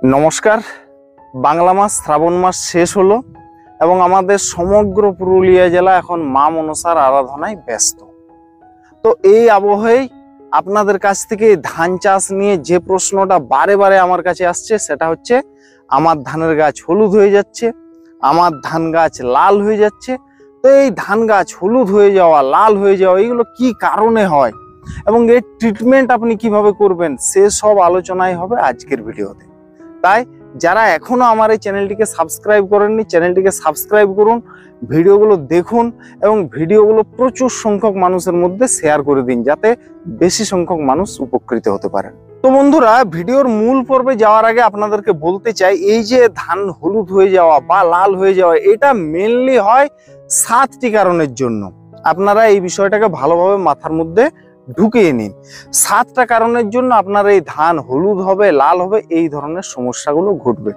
নমস্কার। বাংলা মাস শ্রাবণ মাস শেষ হলো এবং আমাদের সমগ্র পুরুলিয়া জেলা এখন মা মনসার আরাধনায় ব্যস্ত। তো এই আবহে আপনাদের কাছ থেকে ধান চাষ নিয়ে যে প্রশ্নটা বারে বারে আমার কাছে আসছে সেটা হচ্ছে, আমার ধানের গাছ হলুদ হয়ে যাচ্ছে, আমার ধান গাছ লাল হয়ে যাচ্ছে। তো এই ধান গাছ হলুদ হয়ে যাওয়া, লাল হয়ে যাওয়া, এগুলো কি কারণে হয় এবং এর ট্রিটমেন্ট আপনি কিভাবে করবেন, সেসব আলোচনাই হবে আজকের ভিডিওতে। তাই যারা এখনো আমার এই চ্যানেলটিকে সাবস্ক্রাইব করেননি, চ্যানেলটিকে সাবস্ক্রাইব করুন, ভিডিওগুলো দেখুন এবং ভিডিওগুলো প্রচুর সংখ্যক মানুষের মধ্যে শেয়ার করে দিন, যাতে বেশি সংখ্যক মানুষ উপকৃত হতে পারেন। তো বন্ধুরা, ভিডিওর মূল পর্বে যাওয়ার আগে আপনাদেরকে বলতে চাই, এই যে ধান হলুদ হয়ে যাওয়া বা লাল হয়ে যাওয়া, এটা মেনলি হয় 7টি কারণের জন্য। আপনারা এই বিষয়টাকে ভালোভাবে মাথার মধ্যে ঢুকিয়ে নিন। 7টা কারণের জন্য আপনার এই ধান হলুদ হবে, লাল হবে, এই ধরনের সমস্যাগুলো ঘটবে।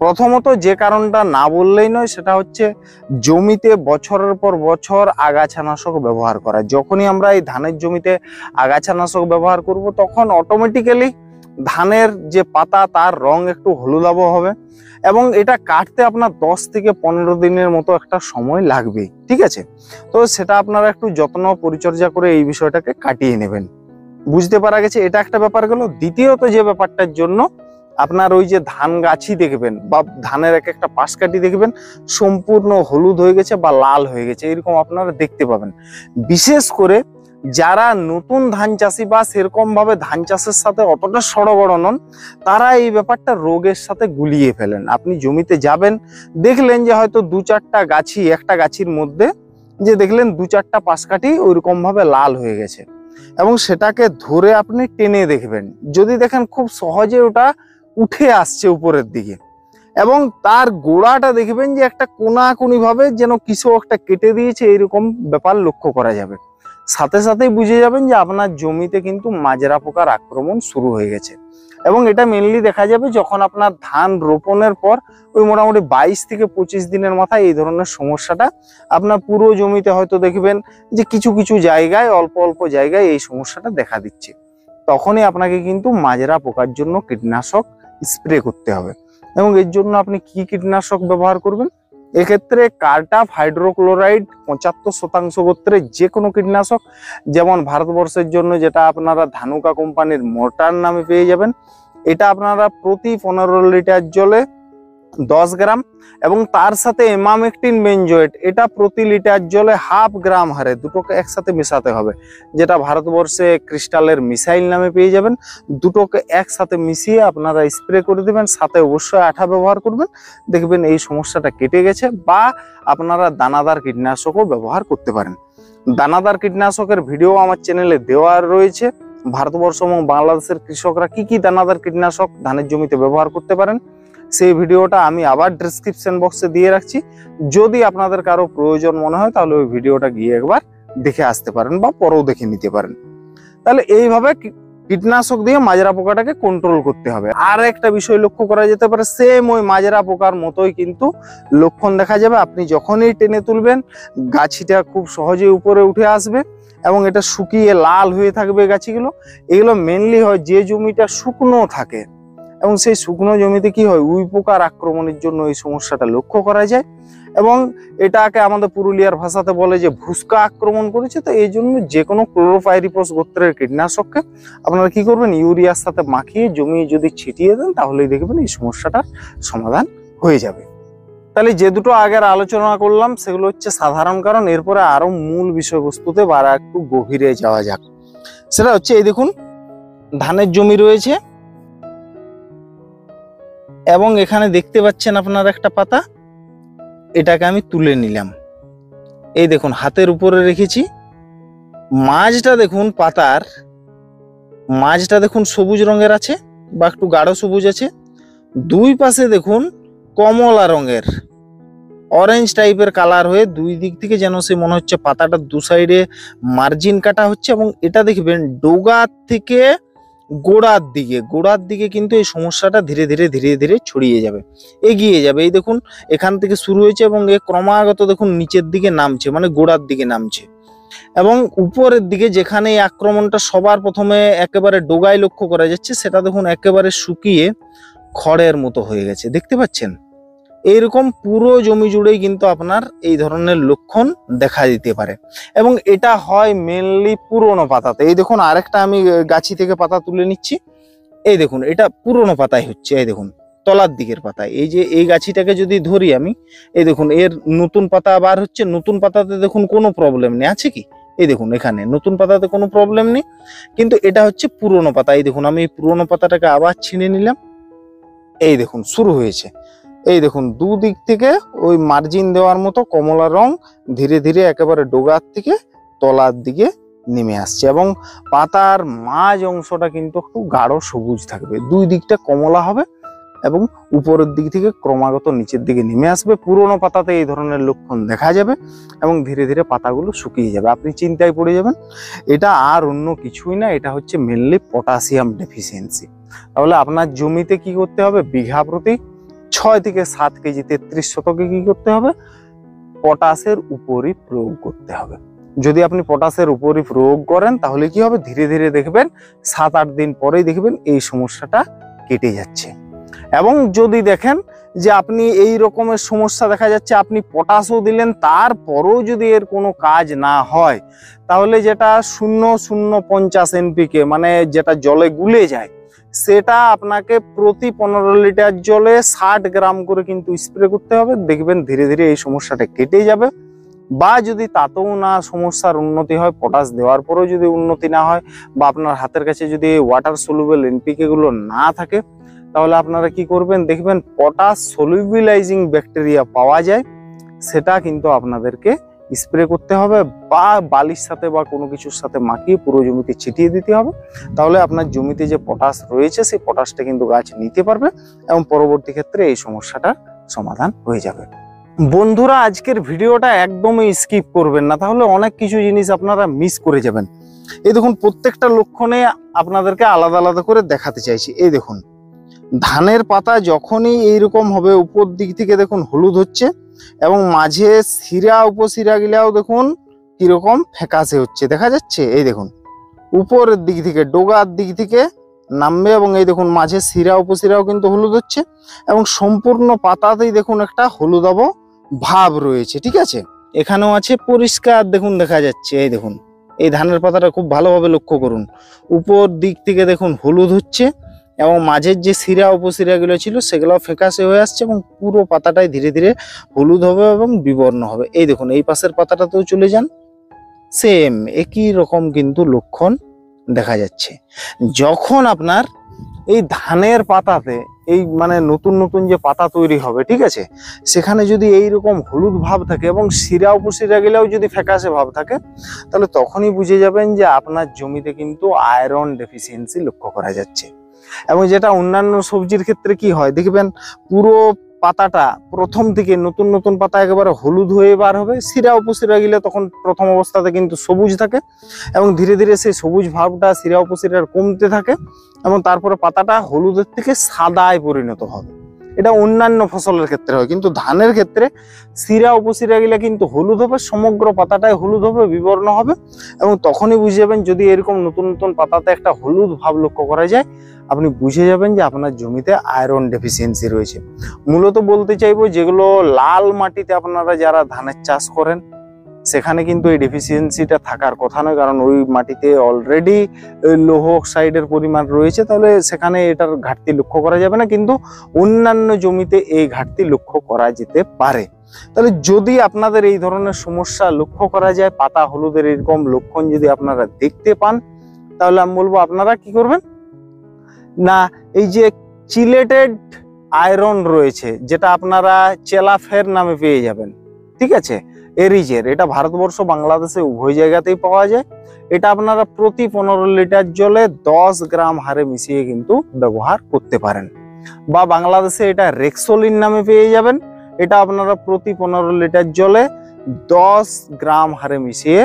প্রথমত যে কারণটা না বললেই নয়, সেটা হচ্ছে জমিতে বছরের পর বছর আগাছানাশক ব্যবহার করা। যখনই আমরা এই ধানের জমিতে আগাছানাশক ব্যবহার করব, তখন অটোমেটিক্যালি ধানের যে পাতা তার রং একটু হলুদাভ হবে এবং এটা কাটতে আপনার 10 থেকে 15 দিনের মতো একটা সময় লাগবে। ঠিক আছে, তো সেটা আপনারা একটু যত্ন পরিচর্যা করে এই বিষয়টাকে কাটিয়ে নেবেন। বুঝতে পারা গেছে, এটা একটা ব্যাপার গেল। দ্বিতীয়ত যে ব্যাপারটার জন্য আপনার ওই যে ধান গাছই দেখবেন বা ধানের এক একটা পাশ কাটি দেখবেন সম্পূর্ণ হলুদ হয়ে গেছে বা লাল হয়ে গেছে, এরকম আপনারা দেখতে পাবেন। বিশেষ করে যারা নতুন ধান চাষি বা সেরকম ভাবে ধান চাষের সাথে অতটা সড়গড় নন, তারা এই ব্যাপারটা রোগের সাথে গুলিয়ে ফেলেন। আপনি জমিতে যাবেন, দেখলেন যে হয়তো 2-4টা গাছি, একটা গাছির মধ্যে যে দেখলেন 2-4টা পাশ কাঠি ওইরকম ভাবে লাল হয়ে গেছে এবং সেটাকে ধরে আপনি টেনে দেখবেন, যদি দেখেন খুব সহজে ওটা উঠে আসছে উপরের দিকে এবং তার গোড়াটা দেখবেন যে একটা কোনাকুনি ভাবে যেন কিছু একটা কেটে দিয়েছে, এইরকম ব্যাপার লক্ষ্য করা যাবে। সাথে সাথেই বুঝে যাবেন যে আপনার জমিতে কিন্তু মাজরা পোকার আক্রমণ শুরু হয়ে গেছে। এবং এটা মেনলি দেখা যাবে যখন আপনার ধান রোপণের পর ওই মোটামুটি 22 থেকে 25 দিনের মাথায় এই ধরনের সমস্যাটা আপনার পুরো জমিতে হয়তো দেখবেন যে কিছু কিছু জায়গায়, অল্প অল্প জায়গায় এই সমস্যাটা দেখা দিচ্ছে। তখনই আপনাকে কিন্তু মাজরা পোকার জন্য কীটনাশক স্প্রে করতে হবে। এবং এর জন্য আপনি কি কীটনাশক ব্যবহার করবেন? এক্ষেত্রে কার্টাপ হাইড্রোক্লোরাইড 75% গোত্রের যে কোনো কীটনাশক, যেমন ভারতবর্ষের জন্য যেটা আপনারা ধানুকা কোম্পানির মোর্টার নামে পেয়ে যাবেন, এটা আপনারা প্রতি 15 লিটার জলে 10 গ্রাম এবং তার সাথে এমামেকটিন বেনজোয়েট, এটা প্রতি লিটার জলে 1/2 গ্রাম হারে দুটোকে একসাথে মেশাতে হবে, যেটা ভারতবর্ষে ক্রিস্টালের মিসাইল নামে পেয়ে যাবেন। দুটোকে একসাথে মিশিয়ে আপনারা স্প্রে করে দেবেন, সাথে অবশ্যই আঠা ব্যবহার করবেন। দেখবেন এই সমস্যাটা কেটে গেছে। বা আপনারা দানাদার কীটনাশকও ব্যবহার করতে পারেন। দানাদার কীটনাশকের ভিডিও আমার চ্যানেলে দেওয়া রয়েছে। ভারতবর্ষ এবং বাংলাদেশের কৃষকরা কি কি দানাদার কীটনাশক ধানের জমিতে ব্যবহার করতে পারেন, সেই ভিডিওটা আমি আবার ডেসক্রিপশন বক্সে দিয়ে রাখছি। যদি আপনাদের কারো প্রয়োজন মনে হয় তাহলে ওই ভিডিওটা গিয়ে একবার দেখে আসতে পারেন বা পরেও দেখে নিতে পারেন। তাহলে এইভাবে কীটনাশক দিয়ে মাজরা পোকাটাকে কন্ট্রোল করতে হবে। আর একটা বিষয় লক্ষ্য করা যেতে পারে, সেম ওই মাজরা পোকার মতোই কিন্তু লক্ষণ দেখা যাবে। আপনি যখনই টেনে তুলবেন, গাছিটা খুব সহজেই উপরে উঠে আসবে এবং এটা শুকিয়ে লাল হয়ে থাকবে গাছিগুলো। এগুলো মেনলি হয় যে জমিটা শুকনো থাকে এবং সেই শুকনো জমিতে কি হয়, উই পোকার আক্রমণের জন্য এই সমস্যাটা লক্ষ্য করা যায় এবং এটাকে আমাদের পুরুলিয়ার ভাষাতে বলে যে ভুসকা আক্রমণ করেছে। তো এই জন্য যে কোনো ক্লোরোপাইরিফস গোত্রের কীটনাশককে আপনারা কি করবেন, ইউরিয়ার সাথে মাখিয়ে জমি যদি ছিটিয়ে দেন, তাহলেই দেখবেন এই সমস্যাটার সমাধান হয়ে যাবে। তাহলে যে দুটো আগের আলোচনা করলাম সেগুলো হচ্ছে সাধারণ কারণ। এরপরে আরো মূল বিষয়বস্তুতে বা একটু গভীরে যাওয়া যাক। সেটা হচ্ছে, এই দেখুন ধানের জমি রয়েছে এবং এখানে দেখতে পাচ্ছেন আপনার একটা পাতা, এটাকে আমি তুলে নিলাম। এই দেখুন হাতের উপরে রেখেছি। মাঝটা দেখুন, পাতার মাঝটা দেখুন সবুজ রঙের আছে বা একটু গাঢ় সবুজ আছে। দুই পাশে দেখুন কমলা রঙের, অরেঞ্জ টাইপের কালার হয়ে দুই দিক থেকে যেন সে মনে হচ্ছে পাতাটা দু সাইডে মার্জিন কাটা হচ্ছে। এবং এটা দেখবেন ডোগার থেকে গোড়ার দিকে কিন্তু এই সমস্যাটা ধীরে ধীরে ধীরে ধীরে ছড়িয়ে যাবে, এগিয়ে যাবে। এই দেখুন এখান থেকে শুরু হয়েছে এবং এ ক্রমাগত দেখুন নিচের দিকে নামছে, মানে গোড়ার দিকে নামছে। এবং উপরের দিকে যেখানে এই আক্রমণটা সবার প্রথমে একেবারে ডোগায় লক্ষ্য করা যাচ্ছে, সেটা দেখুন একেবারে শুকিয়ে খড়ের মতো হয়ে গেছে, দেখতে পাচ্ছেন? এইরকম পুরো জমি জুড়েই কিন্তু আপনার এই ধরনের লক্ষণ দেখা দিতে পারে, এবং এটা হয় মেনলি পুরনো পাতাতে। এই দেখুন, আরেকটা আমি গাছি থেকে পাতা তুলে নিচ্ছি। এই দেখুন, এটা পুরনো পাতায় হচ্ছে। এই দেখুন, তলার দিকের পাতায়। এই যে এই গাছিটাকে যদি ধরি আমি, এই দেখুন এর নতুন পাতা আবার হচ্ছে। নতুন পাতাতে দেখুন কোনো প্রবলেম নেই, আছে কি? এই দেখুন, এখানে নতুন পাতাতে কোনো প্রবলেম নেই, কিন্তু এটা হচ্ছে পুরনো পাতা। এই দেখুন, আমি এই পুরনো পাতাটাকে আবার ছিঁড়ে নিলাম। এই দেখুন শুরু হয়েছে। এই দেখুন, দুদিক থেকে ওই মার্জিন দেওয়ার মতো কমলা রং ধীরে ধীরে একেবারে ডোগার থেকে তলার দিকে নেমে আসছে, এবং পাতার মাঝ অংশটা কিন্তু একটু গাঢ় সবুজ থাকবে। দুই দিকটা কমলা হবে এবং উপরের দিক থেকে ক্রমাগত নিচের দিকে নেমে আসবে। পুরোনো পাতাতে এই ধরনের লক্ষণ দেখা যাবে এবং ধীরে ধীরে পাতাগুলো শুকিয়ে যাবে। আপনি চিন্তায় পড়ে যাবেন, এটা আর অন্য কিছুই না, এটা হচ্ছে মেনলি পটাশিয়াম ডেফিসিয়েন্সি। তাহলে আপনার জমিতে কি করতে হবে? বিঘা প্রতি 6 থেকে 7 কেজি 33 শতকে কি করতে হবে? পটাশের উপরই প্রয়োগ করতে হবে। যদি আপনি পটাশের উপরই প্রয়োগ করেন তাহলে কি হবে? ধীরে ধীরে দেখবেন 7-8 দিন পরেই দেখবেন এই সমস্যাটা কেটে যাচ্ছে। এবং যদি দেখেন যে আপনি এই রকমের সমস্যা দেখা যাচ্ছে, আপনি পটাশও দিলেন, তারপরেও যদি এর কোনো কাজ না হয়, তাহলে যেটা 0.050 NPK মানে যেটা জলে গুলে যায়, সেটা আপনাকে প্রতি 15 লিটার জলে 60 গ্রাম করে কিন্তু স্প্রে করতে হবে। দেখবেন ধীরে ধীরে এই সমস্যাটা কেটে যাবে। বা যদি তাতেও না সমস্যার উন্নতি হয়, পটাশ দেওয়ার পরেও যদি উন্নতি না হয়, বা আপনার হাতের কাছে যদি ওয়াটার সলিউবল এনপিকে গুলো না থাকে, তাহলে আপনারা কি করবেন? দেখবেন পটাশ সলিউবিলাইজিং ব্যাকটেরিয়া পাওয়া যায়, সেটা কিন্তু আপনাদেরকে স্প্রে করতে হবে, বা বালির সাথে বা কোনো কিছুর সাথে মাখিয়ে পুরো জমিতে ছিটিয়ে দিতে হবে। তাহলে আপনার জমিতে যে পটাশ রয়েছে সেই পটাশটা কিন্তু গাছ নিতে পারবে এবং পরবর্তী ক্ষেত্রে এই সমস্যাটার সমাধান হয়ে যাবে। বন্ধুরা, আজকের ভিডিওটা একদমই স্কিপ করবেন না, তাহলে অনেক কিছু জিনিস আপনারা মিস করে যাবেন। এই দেখুন, প্রত্যেকটা লক্ষণে আপনাদেরকে আলাদা আলাদা করে দেখাতে চাইছি। এই দেখুন, ধানের পাতা যখনই এইরকম হবে, উপর দিক থেকে দেখুন হলুদ হচ্ছে, এবং মাঝে শিরা উপশিরা গিলাও দেখুন কিরকম ফ্যাকাশে হচ্ছে, দেখা যাচ্ছে? এই দেখুন, উপরের দিক থেকে ডোগার দিক থেকে নামবে, এবং এই দেখুন মাঝে শিরা উপশিরাও কিন্তু হলুদ হচ্ছে, এবং সম্পূর্ণ পাতাতেই দেখুন একটা হলুদাভ ভাব রয়েছে, ঠিক আছে? এখানেও আছে, পরিষ্কার দেখুন দেখা যাচ্ছে। এই দেখুন, এই ধানের পাতাটা খুব ভালোভাবে লক্ষ্য করুন, উপর দিক থেকে দেখুন হলুদ হচ্ছে, এবং মাঝের যে শিরা উপশিরা গুলো ছিল সেগুলো ফ্যাকাশে হয়ে আসছে, এবং পুরো পাতাটাই ধীরে ধীরে হলুদ হবে এবং বিবর্ণ হবে। এই দেখুন, এই পাশের পাতাটাতেও চলে যান, সেম একই রকম কিন্তু লক্ষণ দেখা যাচ্ছে। যখন আপনার এই ধানের পাতাতে এই মানে নতুন নতুন যে পাতা তৈরি হবে, ঠিক আছে, সেখানে যদি এইরকম হলুদ ভাব থাকে এবং শিরা উপশিরা গেলেও যদি ফ্যাকাশে ভাব থাকে, তাহলে তখনই বুঝে যাবেন যে আপনার জমিতে কিন্তু আয়রন ডেফিসিয়েন্সি লক্ষ্য করা যাচ্ছে। এবং যেটা অন্যান্য সবজির ক্ষেত্রে কি হয়, দেখবেন পুরো পাতাটা প্রথম থেকে নতুন নতুন পাতা একেবারে হলুদ হয়ে বার হবে, শিরা উপশিরা গেলে তখন প্রথম অবস্থাতে কিন্তু সবুজ থাকে, এবং ধীরে ধীরে সেই সবুজ ভাবটা শিরা উপশিরার কমতে থাকে, এবং তারপরে পাতাটা হলুদের থেকে সাদায় পরিণত হবে। এটা অন্যান্য ফসলের ক্ষেত্রে হয়, কিন্তু ধানের ক্ষেত্রে শিরা উপশিরা গেলে কিন্তু হলুদ হবে, সমগ্র পাতাটাই হলুদ হবে, বিবর্ণ হবে, এবং তখনই বুঝে যাবেন, যদি এরকম নতুন নতুন পাতাতে একটা হলুদ ভাব লক্ষ্য করা যায়, আপনি বুঝে যাবেন যে আপনার জমিতে আয়রন ডেফিসিয়েন্সি রয়েছে। মূলত বলতে চাইবো, যেগুলো লাল মাটিতে আপনারা যারা ধানের চাষ করেন, সেখানে কিন্তু এই ডেফিসিয়েন্সিটা থাকার কথা নয়, কারণ ওই মাটিতে অলরেডি লৌহ অক্সাইডের পরিমাণ রয়েছে, তাহলে সেখানে এটার ঘাটতি লক্ষ্য করা যাবে না, কিন্তু অন্যান্য জমিতে এই ঘাটতি লক্ষ্য করা যেতে পারে। তাহলে যদি আপনাদের এই ধরনের সমস্যা লক্ষ্য করা যায়, পাতা হলুদের এরকম লক্ষণ যদি আপনারা দেখতে পান, তাহলে আমি বলবো আপনারা কি করবেন না, এই যে চিলেটেড আয়রন রয়েছে, যেটা আপনারা চেলাফের নামে পেয়ে যাবেন, ঠিক আছে, এরিজের, এটা ভারতবর্ষ বাংলাদেশে উভয় জায়গাতেই পাওয়া যায়। এটা আপনারা প্রতি 15 লিটার জলে 10 গ্রাম হারে মিশিয়ে কিন্তু ব্যবহার করতে পারেন, বা বাংলাদেশে এটা রেক্সোলিন নামে পেয়ে যাবেন। এটা আপনারা প্রতি 15 লিটার জলে 10 গ্রাম হারে মিশিয়ে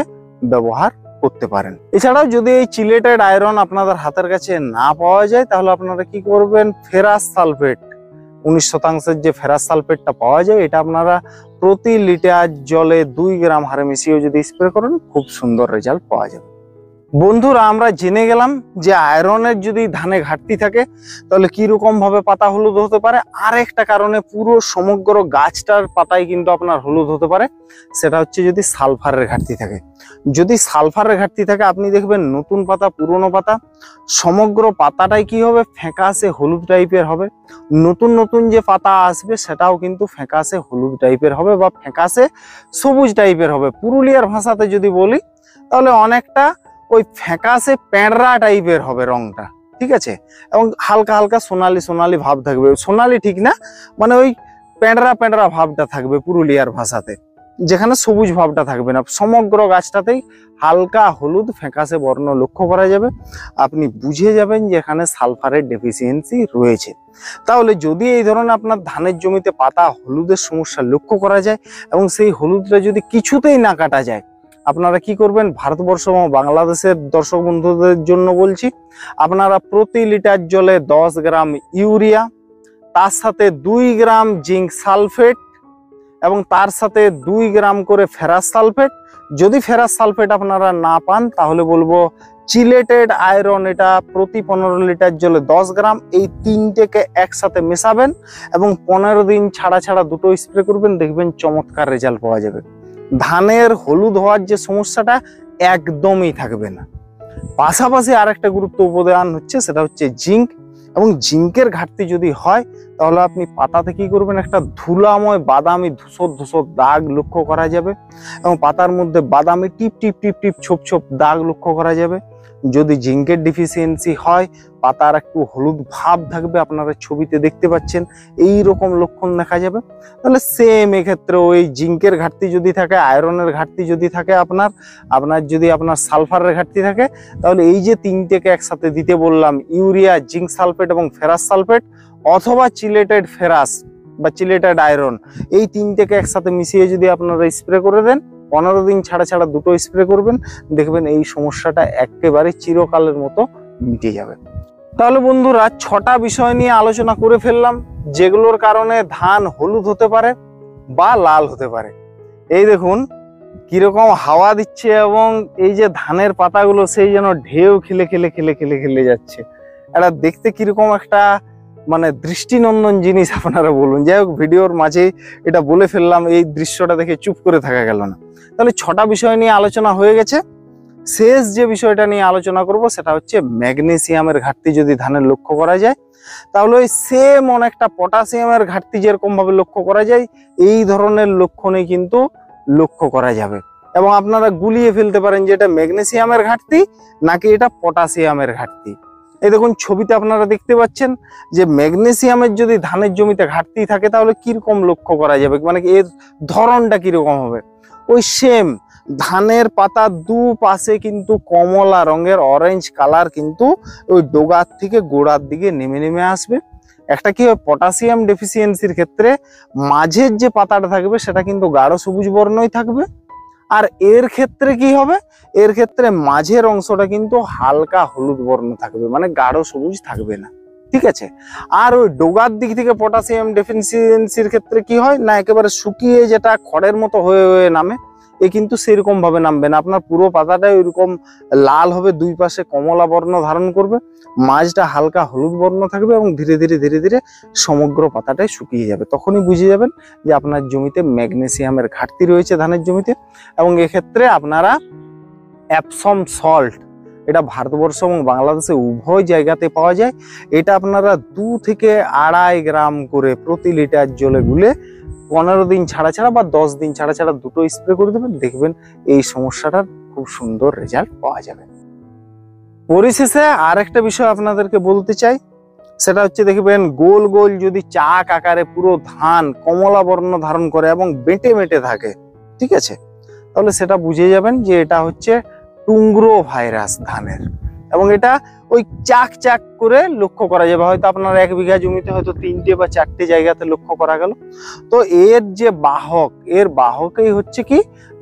ব্যবহার করতে পারেন। এছাড়াও যদি এই চিলেটেড আয়রন আপনাদের হাতের কাছে না পাওয়া যায়, তাহলে আপনারা কি করবেন, ফেরাস সালফেট 19% যে ফেরাস সালফেটটা পাওয়া যায়, এটা আপনারা প্রতি লিটার জলে 2 গ্রাম হারে মিশিয়ে যদি স্প্রে করেন, খুব সুন্দর রেজাল্ট পাওয়া যাবে। বন্ধুরা, আমরা জেনে গেলাম যে আয়রনের যদি ধানে ঘাটতি থাকে তাহলে কি রকম ভাবে পাতা হলুদ হতে পারে। আর একটা কারণে পুরো সমগ্র গাছটার পাতায় কিন্তু আপনার হলুদ হতে পারে, সেটা হচ্ছে যদি সালফারের ঘাটতি থাকে। যদি সালফারের ঘাটতি থাকে আপনি দেখবেন নতুন পাতা পুরনো পাতা সমগ্র পাতাটাই কি হবে, ফ্যাকাশে হলুদ টাইপের হবে। নতুন নতুন যে পাতা আসবে সেটাও কিন্তু ফ্যাকাশে হলুদ টাইপের হবে বা ফ্যাকাশে সবুজ টাইপের হবে। পুরুলিয়ার ভাষাতে যদি বলি তাহলে অনেকটা ওই ফ্যাকাশে প্যাঁড়া টাইপের হবে রংটা, ঠিক আছে। এবং হালকা হালকা সোনালি সোনালি ভাব থাকবে, সোনালি ঠিক না, মানে ওই প্যাঁড়া প্যাঁড়া ভাবটা থাকবে পুরুলিয়ার ভাষাতে, যেখানে সবুজ ভাবটা থাকবে না। সমগ্র গাছটাতেই হালকা হলুদ ফ্যাকাশে বর্ণ লক্ষ্য করা যাবে। আপনি বুঝে যাবেন যে এখানে সালফারের ডেফিসিয়েন্সি রয়েছে। তাহলে যদি এই ধরনের আপনার ধানের জমিতে পাতা হলুদের সমস্যা লক্ষ্য করা যায় এবং সেই হলুদটা যদি কিছুতেই না কাটা যায়, আপনারা কি করবেন, ভারতবর্ষ এবং বাংলাদেশের দর্শক বন্ধুদের জন্য বলছি, আপনারা প্রতি লিটার জলে 10 গ্রাম ইউরিয়া, তার সাথে 2 গ্রাম জিঙ্ক সালফেট এবং তার সাথে 2 গ্রাম করে ফেরাস সালফেট। যদি ফেরাস সালফেট আপনারা না পান তাহলে বলবো চিলেটেড আয়রন, এটা প্রতি 15 লিটার জলে 10 গ্রাম। এই তিনটেকে একসাথে মেশাবেন এবং 15 দিন ছাড়া ছাড়া দুটো স্প্রে করবেন, দেখবেন চমৎকার রেজাল্ট পাওয়া যাবে। ধানের হলুদ হওয়ার যে সমস্যাটা একদমই থাকবে না। পাশাপাশি আরেকটা গুরুত্ব উপাদান হচ্ছে, সেটা হচ্ছে জিঙ্ক। এবং জিঙ্কের ঘাটতি যদি হয় তাহলে আপনি পাতাতে কি করবেন, একটা ধুলাময় বাদামি ধূসর ধূসর দাগ লক্ষ্য করা যাবে এবং পাতার মধ্যে বাদামি টিপ টিপ টিপ টিপ ছোপ ছোপ দাগ লক্ষ্য করা যাবে। যদি জিঙ্কের ডিফিসিয়েন্সি হয় পাতার একটু হলুদ ভাব থাকবে, আপনারা ছবিতে দেখতে পাচ্ছেন এই রকম লক্ষণ দেখা যাবে। তাহলে সেম এক্ষেত্রে ওই জিঙ্কের ঘাটতি যদি থাকে, আয়রনের ঘাটতি যদি থাকে, আপনার যদি সালফারের ঘাটতি থাকে, তাহলে এই যে তিনটেকে একসাথে দিতে বললাম, ইউরিয়া, জিঙ্ক সালফেট এবং ফেরাস সালফেট অথবা চিলেটেড ফেরাস বা চিলেটেড আয়রন, এই তিনটেকে একসাথে মিশিয়ে যদি আপনারা স্প্রে করে দেন, 15 দিন ছাড়া ছাড়া দুটো স্প্রে করবেন, দেখবেন এই সমস্যাটা একেবারে চিরকালের মতো মিটে যাবে। তাহলে বন্ধুরা, 6টা বিষয় নিয়ে আলোচনা করে ফেললাম যেগুলোর কারণে ধান হলুদ হতে পারে বা লাল হতে পারে। এই দেখুন কিরকম হাওয়া দিচ্ছে এবং এই যে ধানের পাতাগুলো সেই যেন ঢেউ খেলে খেলে খেলে খেলে খেলে যাচ্ছে। এটা দেখতে কিরকম একটা মানে দৃষ্টিনন্দন জিনিস, আপনারা বলুন। যাই হোক, ভিডিওর মাঝে এটা বলে ফেললাম, এই দৃশ্যটা দেখে চুপ করে থাকা গেল না। তাহলে 6টা বিষয় নিয়ে আলোচনা হয়ে গেছে। শেষ যে বিষয়টা নিয়ে আলোচনা করব সেটা হচ্ছে ম্যাগনেসিয়ামের ঘাটতি যদি ধানের লক্ষ্য করা যায়, তাহলে ওই সেম অনেকটা পটাশিয়ামের ঘাটতি যেরকম ভাবে লক্ষ্য করা যায়, এই ধরনের লক্ষণে কিন্তু লক্ষ্য করা যাবে। এবং আপনারা গুলিয়ে ফেলতে পারেন যে এটা ম্যাগনেসিয়ামের ঘাটতি নাকি এটা পটাশিয়ামের ঘাটতি। এই দেখুন ছবিতে আপনারা দেখতে পাচ্ছেন যে ম্যাগনেসিয়ামের যদি ধানের জমিতে ঘাটতি থাকে তাহলে কিরকম লক্ষ্য করা যাবে, মানে এর ধরনটা কিরকম হবে। ওই সেম ধানের পাতার দুপাশে কিন্তু কমলা রঙের অরেঞ্জ কালার কিন্তু ওই ডোগার থেকে গোড়ার দিকে নেমে নেমে আসবে। একটা কি হয়, পটাশিয়াম ডেফিসিয়েন্সির ক্ষেত্রে মাঝের যে পাতাটা থাকবে সেটা কিন্তু গাঢ় সবুজ বর্ণই থাকবে, আর এর ক্ষেত্রে কি হবে, এর ক্ষেত্রে মাঝের অংশটা কিন্তু হালকা হলুদ বর্ণ থাকবে, মানে গাঢ় সবুজ থাকবে না, ঠিক আছে। আর ওই ডোগার দিক থেকে পটাশিয়াম ডেফিসিয়েন্সির ক্ষেত্রে কি হয় না, একেবারে শুকিয়ে যেটা খড়ের মতো হয়ে হয়ে নামে, এ কিন্তু সেরকম ভাবে নামবে না। আপনার পুরো পাতাটাই ওইরকম লাল হবে, দুই পাশে কমলা বর্ণ ধারণ করবে, মাঝটা হালকা হলুদ বর্ণ থাকবে এবং ধীরে ধীরে ধীরে ধীরে সমগ্র পাতাটাই শুকিয়ে যাবে। তখনই বুঝে যাবেন যে আপনার জমিতে ম্যাগনেসিয়ামের ঘাটতি রয়েছে ধানের জমিতে। এবং এক্ষেত্রে আপনারা অ্যাপসম সল্ট, এটা ভারতবর্ষ এবং বাংলাদেশে উভয় জায়গাতে পাওয়া যায়। এটা আপনারা 2 থেকে 2.5 গ্রাম করে প্রতি লিটার জলে গুলে 15 দিন ছাড়া ছাড়া বা 10 দিন ছাড়া ছাড়া দুটো স্প্রে করে দেবেন, দেখবেন এই সমস্যাটার খুব সুন্দর রেজাল্ট পাওয়া যাবে। পরিশেষে আরেকটা বিষয় আপনাদেরকে বলতে চাই, সেটা হচ্ছে দেখবেন গোল গোল যদি চাক আকারে পুরো ধান কমলা বর্ণ ধারণ করে এবং বেঁটে বেঁটে থাকে, ঠিক আছে, তাহলে সেটা বুঝে যাবেন যে এটা হচ্ছে টুংরো ভাইরাস ধানের। এবং এটা ওই চাক চাক করে লক্ষ্য করা যাবে, হয়তো আপনার 1 বিঘা জমিতে হয়তো 3টে বা 4টে জায়গাতে লক্ষ্য করা গেল। তো এর যে বাহক, এর বাহকই হচ্ছে কি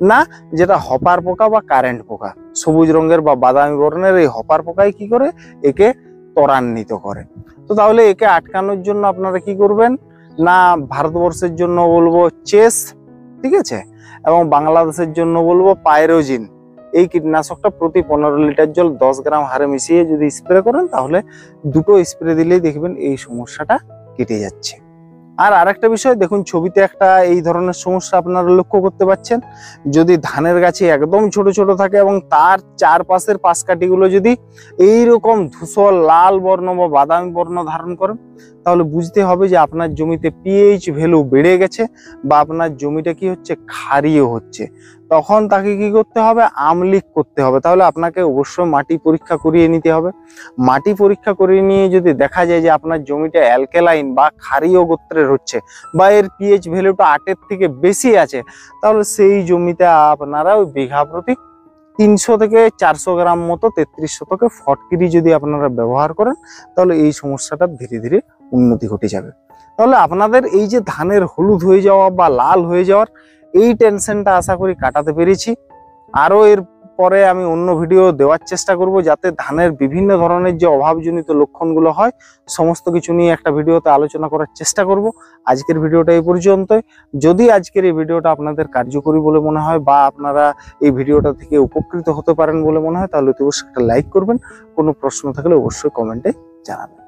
না, যেটা হপার পোকা বা কারেন্ট পোকা, সবুজ রঙের বা বাদামি বর্ণের এই হপার পোকাই কি করে একে ত্বরান্বিত করে। তো তাহলে একে আটকানোর জন্য আপনারা কি করবেন না, ভারতবর্ষের জন্য বলবো চেস, ঠিক আছে, এবং বাংলাদেশের জন্য বলবো পাইরোজিন। এই কীটনাশকটা প্রতি 15 লিটার জল 10 গ্রাম হারে মিশিয়ে যদি স্প্রে করেন, তাহলে দুটো স্প্রে দিলেই দেখবেন এই সমস্যাটা কেটে যাচ্ছে। আর আরেকটা বিষয় দেখুন, ছবিতে একটা এই ধরনের সমস্যা আপনারা লক্ষ্য করতে পাচ্ছেন। যদি ধানের গাছে একদম ছোট ছোট থাকে এবং তার চারপাশের পাশকাঠিগুলো যদি এইরকম ধূসর লাল বর্ণ বা বাদামি বর্ণ ধারণ করেন, তাহলে বুঝতে হবে যে আপনার জমিতে পিএইচ ভ্যালু বেড়ে গেছে বা আপনার জমিটা কি হচ্ছে, ক্ষারীয় হচ্ছে। তখন তাকে কি করতে হবে, আমলিক করতে হবে। তাহলে আপনাকে অবশ্যই মাটি পরীক্ষা করিয়ে নিতে হবে। মাটি পরীক্ষা করিয়ে নিয়ে যদি দেখা যায় যে আপনার জমিটা অ্যালকালাইন বা ক্ষারীয় গোত্রের হচ্ছে বা এর পিএইচ ভ্যালুটা 8-এর থেকে বেশি আছে, তাহলে সেই জমিতে আপনারা ওই বিঘা প্রতি 300 থেকে 400 গ্রাম মতো 33 শতকে ফটকিরি যদি আপনারা ব্যবহার করেন, তাহলে এই সমস্যাটা ধীরে ধীরে উন্নতি ঘটে যাবে। তাহলে আপনাদের এই যে ধানের হলুদ হয়ে যাওয়া বা লাল হয়ে যাওয়ার এই টেনশনটা আশা করি কাটাতে পেরেছি। আরও এর পরে আমি অন্য ভিডিও দেওয়ার চেষ্টা করব, যাতে ধানের বিভিন্ন ধরনের যে অভাবজনিত লক্ষণগুলো হয় সমস্ত কিছু নিয়ে একটা ভিডিওতে আলোচনা করার চেষ্টা করব। আজকের ভিডিওটা এই পর্যন্তই। যদি আজকের এই ভিডিওটা আপনাদের কার্যকরী বলে মনে হয় বা আপনারা এই ভিডিওটা থেকে উপকৃত হতে পারেন বলে মনে হয়, তাহলে অবশ্যই একটা লাইক করবেন। কোনো প্রশ্ন থাকলে অবশ্যই কমেন্টে জানাবেন।